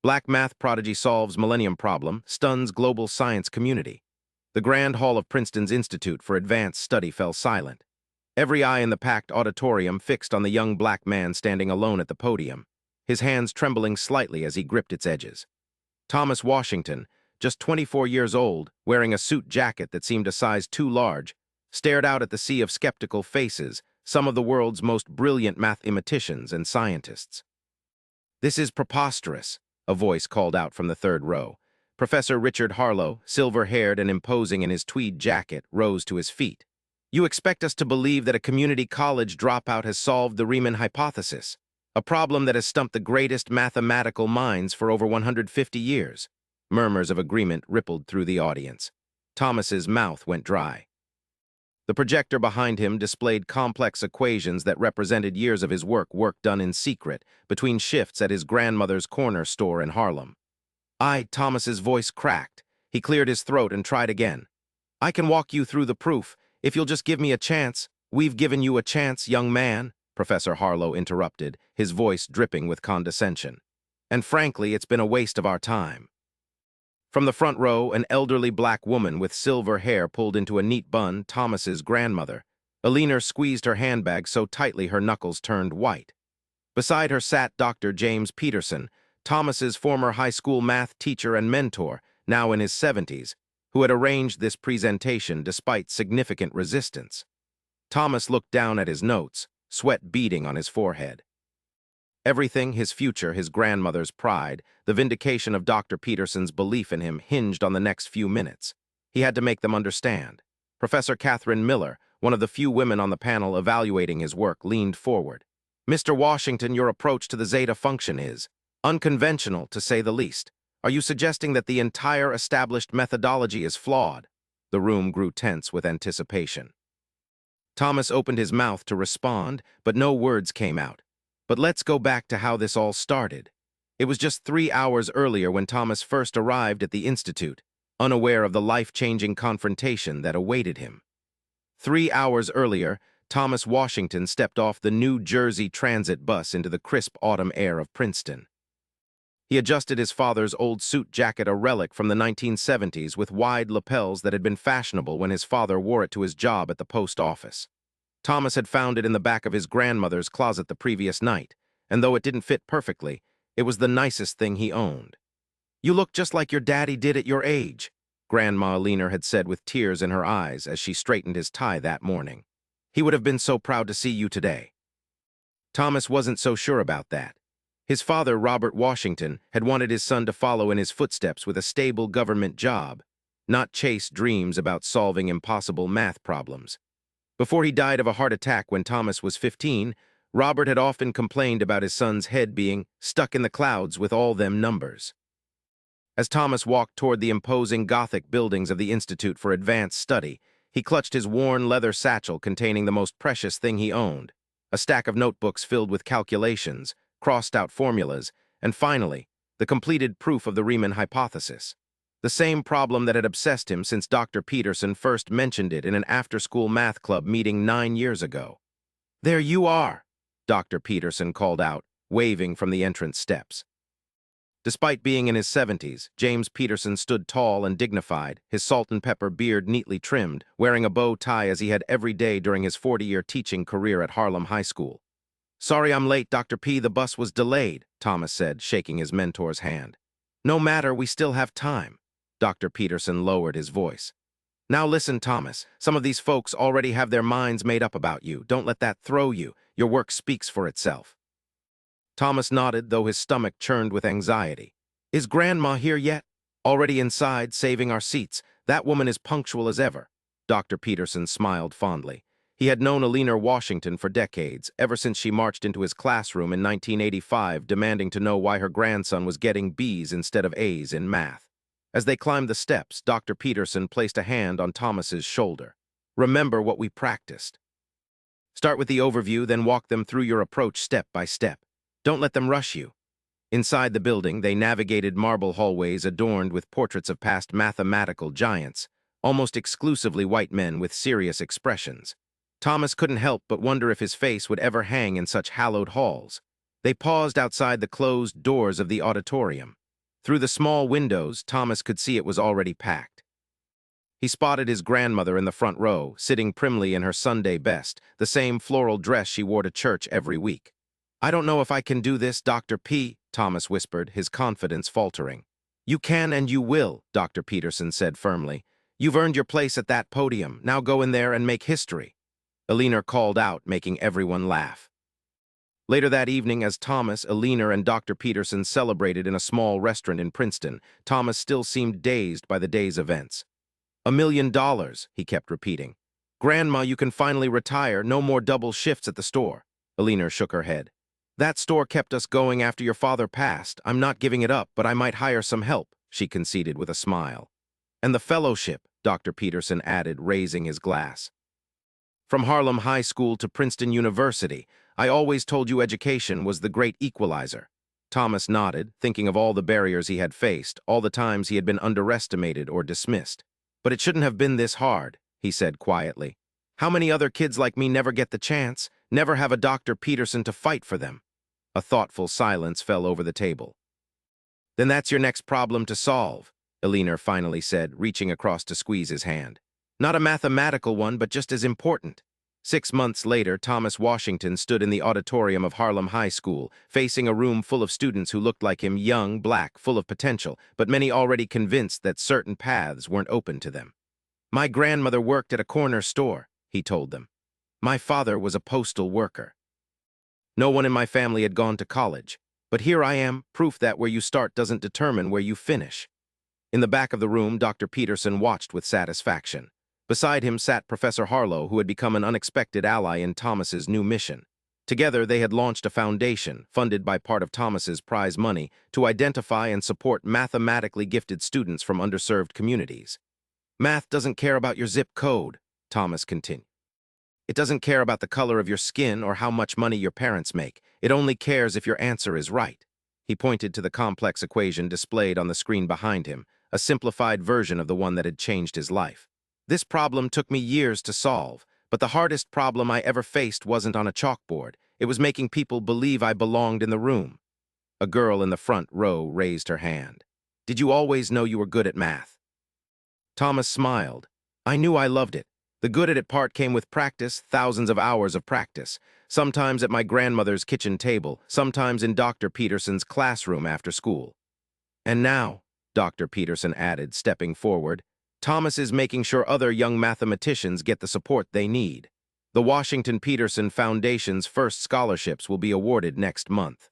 Black math prodigy solves Millennium problem, stuns global science community. The Grand Hall of Princeton's Institute for Advanced Study fell silent. Every eye in the packed auditorium fixed on the young black man standing alone at the podium, his hands trembling slightly as he gripped its edges. Thomas Washington, just 24 years old, wearing a suit jacket that seemed a size too large, stared out at the sea of skeptical faces, some of the world's most brilliant mathematicians and scientists. "This is preposterous," a voice called out from the third row. Professor Richard Harlow, silver-haired and imposing in his tweed jacket, rose to his feet. "You expect us to believe that a community college dropout has solved the Riemann hypothesis, a problem that has stumped the greatest mathematical minds for over 150 years. Murmurs of agreement rippled through the audience. Thomas's mouth went dry. The projector behind him displayed complex equations that represented years of his work done in secret, between shifts at his grandmother's corner store in Harlem. Thomas's voice cracked. He cleared his throat and tried again. "I can walk you through the proof, if you'll just give me a chance." "We've given you a chance, young man," Professor Harlow interrupted, his voice dripping with condescension. "And frankly, it's been a waste of our time." From the front row, an elderly black woman with silver hair pulled into a neat bun, Thomas's grandmother. Eleanor squeezed her handbag so tightly her knuckles turned white. Beside her sat Dr. James Peterson, Thomas's former high school math teacher and mentor, now in his 70s, who had arranged this presentation despite significant resistance. Thomas looked down at his notes, sweat beading on his forehead. Everything, his future, his grandmother's pride, the vindication of Dr. Peterson's belief in him hinged on the next few minutes. He had to make them understand. Professor Catherine Miller, one of the few women on the panel evaluating his work, leaned forward. "Mr. Washington, your approach to the zeta function is unconventional, to say the least. Are you suggesting that the entire established methodology is flawed?" The room grew tense with anticipation. Thomas opened his mouth to respond, but no words came out. But let's go back to how this all started. It was just 3 hours earlier when Thomas first arrived at the Institute, unaware of the life-changing confrontation that awaited him. 3 hours earlier, Thomas Washington stepped off the New Jersey Transit bus into the crisp autumn air of Princeton. He adjusted his father's old suit jacket, a relic from the 1970s with wide lapels that had been fashionable when his father wore it to his job at the post office. Thomas had found it in the back of his grandmother's closet the previous night, and though it didn't fit perfectly, it was the nicest thing he owned. "You look just like your daddy did at your age," Grandma Eleanor had said with tears in her eyes as she straightened his tie that morning. "He would have been so proud to see you today." Thomas wasn't so sure about that. His father, Robert Washington, had wanted his son to follow in his footsteps with a stable government job, not chase dreams about solving impossible math problems. Before he died of a heart attack when Thomas was 15, Robert had often complained about his son's head being stuck in the clouds with all them numbers. As Thomas walked toward the imposing Gothic buildings of the Institute for Advanced Study, he clutched his worn leather satchel containing the most precious thing he owned, a stack of notebooks filled with calculations, crossed-out formulas, and finally, the completed proof of the Riemann hypothesis. The same problem that had obsessed him since Dr. Peterson first mentioned it in an after-school math club meeting 9 years ago. "There you are," Dr. Peterson called out, waving from the entrance steps. Despite being in his 70s, James Peterson stood tall and dignified, his salt-and-pepper beard neatly trimmed, wearing a bow tie as he had every day during his 40-year teaching career at Harlem High School. "Sorry I'm late, Dr. P. The bus was delayed," Thomas said, shaking his mentor's hand. "No matter, we still have time." Dr. Peterson lowered his voice. "Now listen, Thomas, some of these folks already have their minds made up about you. Don't let that throw you. Your work speaks for itself." Thomas nodded, though his stomach churned with anxiety. "Is Grandma here yet?" "Already inside, saving our seats. That woman is punctual as ever." Dr. Peterson smiled fondly. He had known Eleanor Washington for decades, ever since she marched into his classroom in 1985, demanding to know why her grandson was getting B's instead of A's in math. As they climbed the steps, Dr. Peterson placed a hand on Thomas's shoulder. "Remember what we practiced. Start with the overview, then walk them through your approach step by step. Don't let them rush you." Inside the building, they navigated marble hallways adorned with portraits of past mathematical giants, almost exclusively white men with serious expressions. Thomas couldn't help but wonder if his face would ever hang in such hallowed halls. They paused outside the closed doors of the auditorium. Through the small windows, Thomas could see it was already packed. He spotted his grandmother in the front row, sitting primly in her Sunday best, the same floral dress she wore to church every week. "I don't know if I can do this, Dr. P," Thomas whispered, his confidence faltering. "You can and you will," Dr. Peterson said firmly. "You've earned your place at that podium. Now go in there and make history." Alina called out, making everyone laugh. Later that evening, as Thomas, Alina, and Dr. Peterson celebrated in a small restaurant in Princeton, Thomas still seemed dazed by the day's events. "$1 million, he kept repeating. "Grandma, you can finally retire. No more double shifts at the store." Alina shook her head. "That store kept us going after your father passed. I'm not giving it up, but I might hire some help," she conceded with a smile. "And the fellowship," Dr. Peterson added, raising his glass. "From Harlem High School to Princeton University, I always told you education was the great equalizer." Thomas nodded, thinking of all the barriers he had faced, all the times he had been underestimated or dismissed. "But it shouldn't have been this hard," he said quietly. "How many other kids like me never get the chance, never have a Dr. Peterson to fight for them?" A thoughtful silence fell over the table. "Then that's your next problem to solve," Alina finally said, reaching across to squeeze his hand. "Not a mathematical one, but just as important." 6 months later, Thomas Washington stood in the auditorium of Harlem High School, facing a room full of students who looked like him, young, black, full of potential, but many already convinced that certain paths weren't open to them. "My grandmother worked at a corner store," he told them. "My father was a postal worker. No one in my family had gone to college, but here I am, proof that where you start doesn't determine where you finish." In the back of the room, Dr. Peterson watched with satisfaction. Beside him sat Professor Harlow, who had become an unexpected ally in Thomas's new mission. Together, they had launched a foundation, funded by part of Thomas's prize money, to identify and support mathematically gifted students from underserved communities. "Math doesn't care about your zip code," Thomas continued. "It doesn't care about the color of your skin or how much money your parents make. It only cares if your answer is right." He pointed to the complex equation displayed on the screen behind him, a simplified version of the one that had changed his life. "This problem took me years to solve, but the hardest problem I ever faced wasn't on a chalkboard. It was making people believe I belonged in the room." A girl in the front row raised her hand. "Did you always know you were good at math?" Thomas smiled. "I knew I loved it. The good at it part came with practice, thousands of hours of practice. Sometimes at my grandmother's kitchen table, sometimes in Dr. Peterson's classroom after school." "And now," Dr. Peterson added, stepping forward, "Thomas is making sure other young mathematicians get the support they need. The Washington Peterson Foundation's first scholarships will be awarded next month."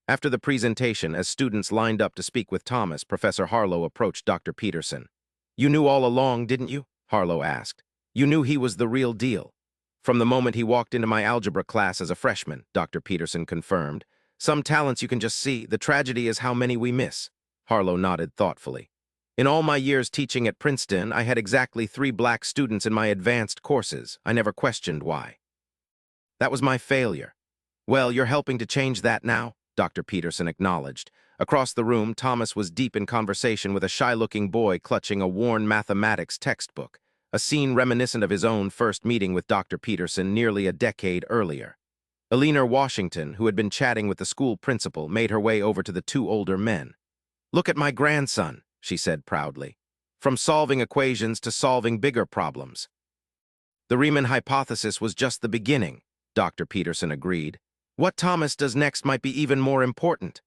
After the presentation, as students lined up to speak with Thomas, Professor Harlow approached Dr. Peterson. "You knew all along, didn't you?" Harlow asked. "You knew he was the real deal." "From the moment he walked into my algebra class as a freshman," Dr. Peterson confirmed. "Some talents you can just see. The tragedy is how many we miss." Harlow nodded thoughtfully. "In all my years teaching at Princeton, I had exactly 3 black students in my advanced courses. I never questioned why. That was my failure." "Well, you're helping to change that now," Dr. Peterson acknowledged. Across the room, Thomas was deep in conversation with a shy-looking boy clutching a worn mathematics textbook, a scene reminiscent of his own first meeting with Dr. Peterson nearly a decade earlier. Alina Washington, who had been chatting with the school principal, made her way over to the 2 older men. "Look at my grandson," she said proudly. "From solving equations to solving bigger problems." "The Riemann hypothesis was just the beginning," Dr. Peterson agreed. "What Thomas does next might be even more important."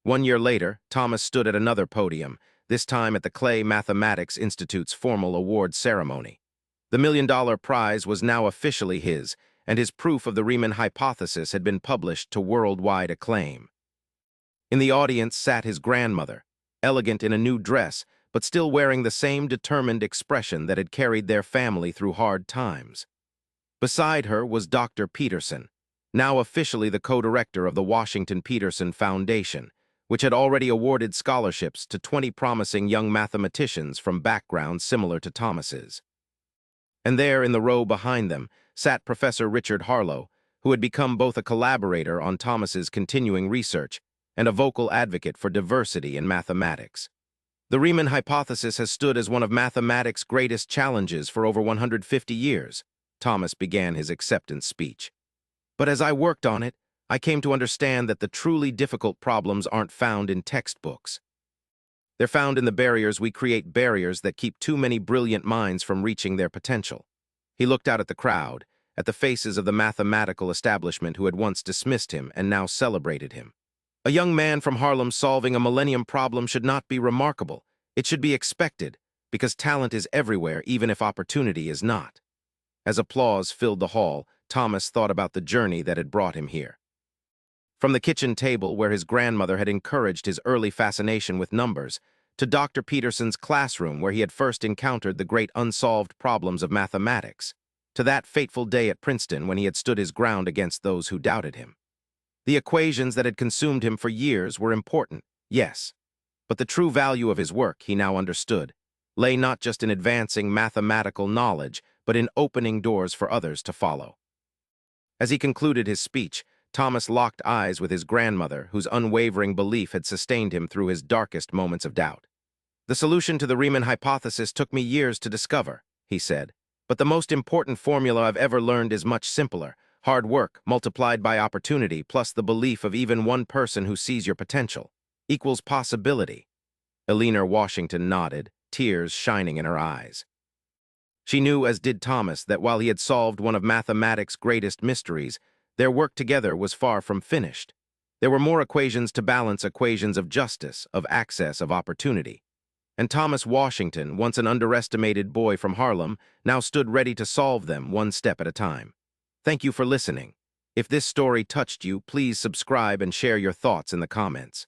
1 year later, Thomas stood at another podium, this time at the Clay Mathematics Institute's formal award ceremony. The $1 million prize was now officially his, and his proof of the Riemann hypothesis had been published to worldwide acclaim. In the audience sat his grandmother, elegant in a new dress, but still wearing the same determined expression that had carried their family through hard times. Beside her was Dr. Peterson, now officially the co-director of the Washington Peterson Foundation, which had already awarded scholarships to 20 promising young mathematicians from backgrounds similar to Thomas's. And there, in the row behind them, sat Professor Richard Harlow, who had become both a collaborator on Thomas's continuing research and a vocal advocate for diversity in mathematics. "The Riemann hypothesis has stood as one of mathematics' greatest challenges for over 150 years, Thomas began his acceptance speech. "But as I worked on it, I came to understand that the truly difficult problems aren't found in textbooks. They're found in the barriers we create, barriers that keep too many brilliant minds from reaching their potential. He looked out at the crowd, at the faces of the mathematical establishment who had once dismissed him and now celebrated him. A young man from Harlem solving a millennium problem should not be remarkable. It should be expected, because talent is everywhere, even if opportunity is not. As applause filled the hall, Thomas thought about the journey that had brought him here. From the kitchen table where his grandmother had encouraged his early fascination with numbers, to Dr. Peterson's classroom where he had first encountered the great unsolved problems of mathematics, to that fateful day at Princeton when he had stood his ground against those who doubted him. The equations that had consumed him for years were important, yes, but the true value of his work, he now understood, lay not just in advancing mathematical knowledge, but in opening doors for others to follow. As he concluded his speech, Thomas locked eyes with his grandmother, whose unwavering belief had sustained him through his darkest moments of doubt. "The solution to the Riemann hypothesis took me years to discover," he said, "but the most important formula I've ever learned is much simpler. Hard work multiplied by opportunity plus the belief of even one person who sees your potential equals possibility." Eleanor Washington nodded, tears shining in her eyes. She knew, as did Thomas, that while he had solved one of mathematics' greatest mysteries, their work together was far from finished. There were more equations to balance, equations of justice, of access, of opportunity. And Thomas Washington, once an underestimated boy from Harlem, now stood ready to solve them one step at a time. Thank you for listening. If this story touched you, please subscribe and share your thoughts in the comments.